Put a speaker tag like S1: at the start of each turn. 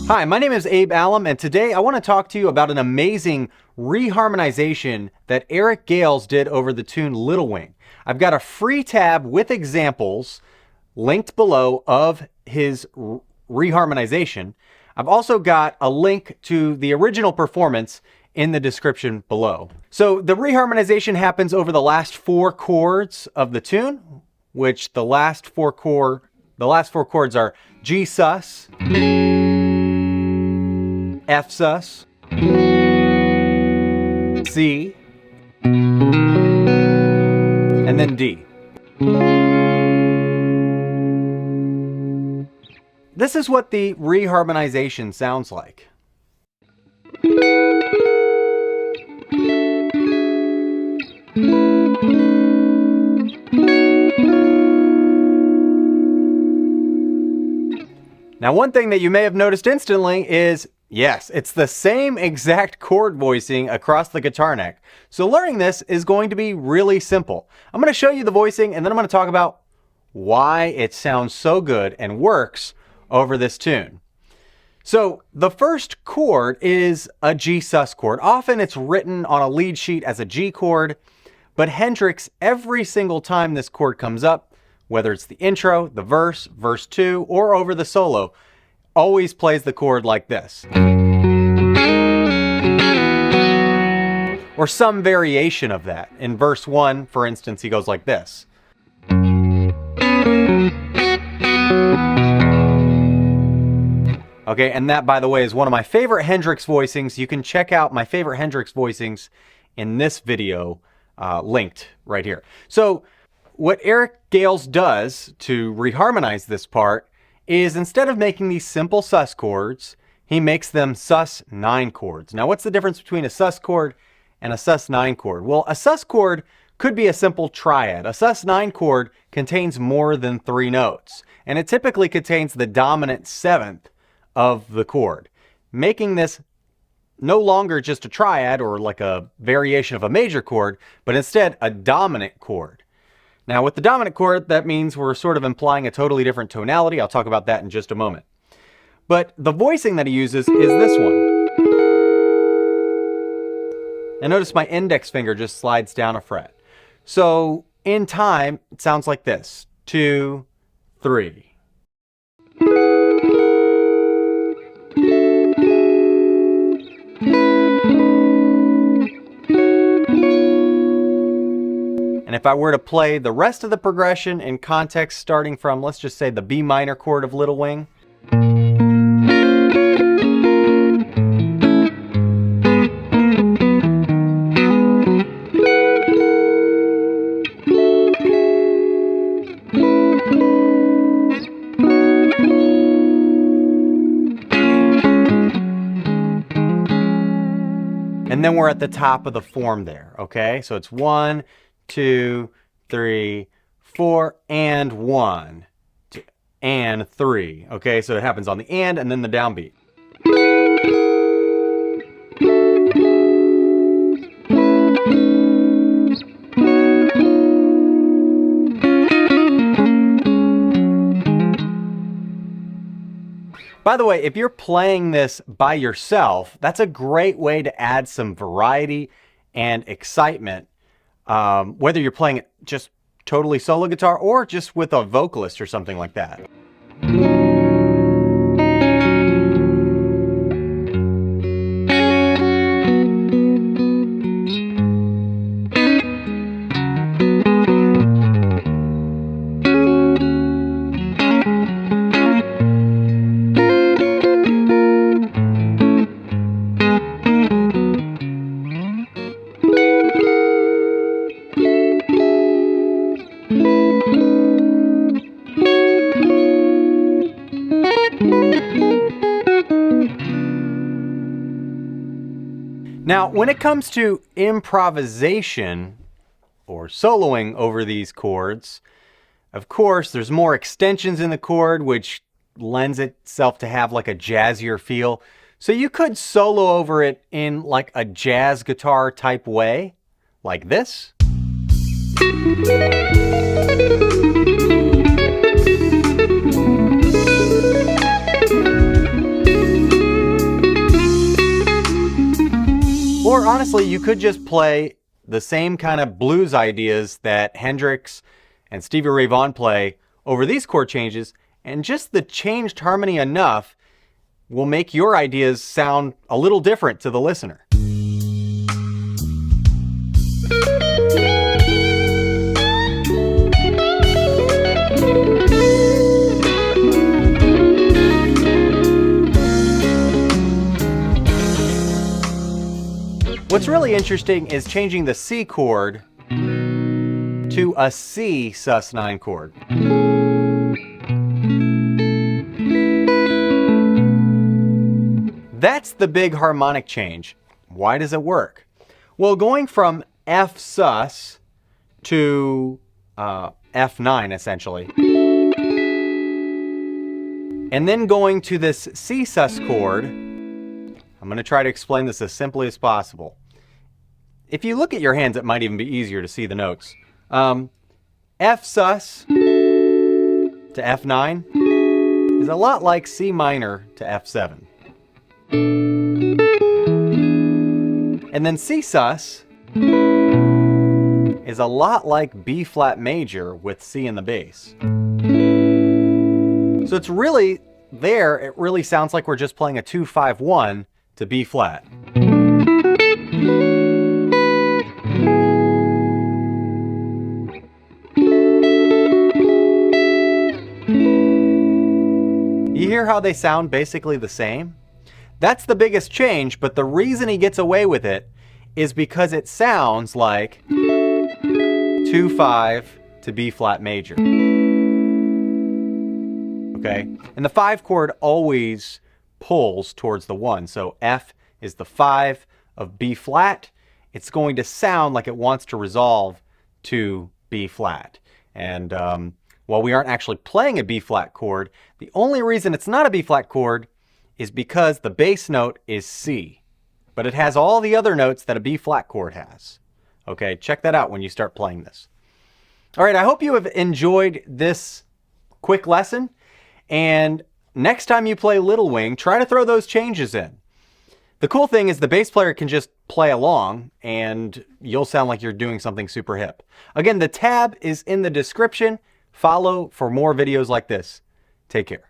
S1: Hi, my name is Abe Allam, and today I want to talk to you about an amazing reharmonization that Eric Gales did over the tune Little Wing. I've got a free tab with examples linked below of his reharmonization. I've also got a link to the original performance in the description below. So the reharmonization happens over the last 4 chords of the tune, which the last four chords are G sus, F sus, C, and then D. This is what the reharmonization sounds like. Now, one thing that you may have noticed instantly is, yes, it's the same exact chord voicing across the guitar neck. So learning this is going to be really simple. I'm going to show you the voicing, and then I'm going to talk about why it sounds so good and works over this tune. So the first chord is a G sus chord. Often it's written on a lead sheet as a G chord, but Hendrix, every single time this chord comes up, whether it's the intro, the verse, verse 2, or over the solo, always plays the chord like this. Or some variation of that. In verse 1, for instance, he goes like this. Okay, and that, by the way, is one of my favorite Hendrix voicings. You can check out my favorite Hendrix voicings in this video, linked right here. So what Eric Gales does to reharmonize this part is, instead of making these simple sus chords, he makes them sus 9 chords. Now, what's the difference between a sus chord and a sus 9 chord? Well, a sus chord could be a simple triad. A sus 9 chord contains more than 3 notes, and it typically contains the dominant 7th of the chord, making this no longer just a triad or like a variation of a major chord, but instead a dominant chord. Now, with the dominant chord, that means we're sort of implying a totally different tonality. I'll talk about that in just a moment. But the voicing that he uses is this one. And notice my index finger just slides down a fret. So in time, it sounds like this. 2, 3. And if I were to play the rest of the progression in context, starting from, let's just say, the B minor chord of Little Wing. And then we're at the top of the form there, okay? So it's 1, 2, 3, 4, and 1, 2, and 3. Okay, so it happens on the and then the downbeat. By the way, if you're playing this by yourself, that's a great way to add some variety and excitement. Whether you're playing it just totally solo guitar or just with a vocalist or something like that. Now, when it comes to improvisation or soloing over these chords, of course, there's more extensions in the chord, which lends itself to have like a jazzier feel. So you could solo over it in like a jazz guitar type way, like this. Or honestly, you could just play the same kind of blues ideas that Hendrix and Stevie Ray Vaughan play over these chord changes, and just the changed harmony enough will make your ideas sound a little different to the listener. What's really interesting is changing the C chord to a C sus9 chord. That's the big harmonic change. Why does it work? Well, going from F sus to F9 essentially, and then going to this C sus chord, I'm going to try to explain this as simply as possible. If you look at your hands, it might even be easier to see the notes. F sus to F9 is a lot like C minor to F7. And then C sus is a lot like B flat major with C in the bass. So it's really there, it really sounds like we're just playing a 2-5-1 to B flat. You hear how they sound basically the same? That's the biggest change, but the reason he gets away with it is because it sounds like 2-5 to B flat major. Okay? And the 5 chord always pulls towards the 1. So F is the 5 of B flat. It's going to sound like it wants to resolve to B flat. And while we aren't actually playing a B flat chord, the only reason it's not a B flat chord is because the bass note is C. But it has all the other notes that a B flat chord has. Okay, check that out when you start playing this. All right, I hope you have enjoyed this quick lesson. And next time you play Little Wing, try to throw those changes in. The cool thing is the bass player can just play along and you'll sound like you're doing something super hip. Again, the tab is in the description. Follow for more videos like this. Take care.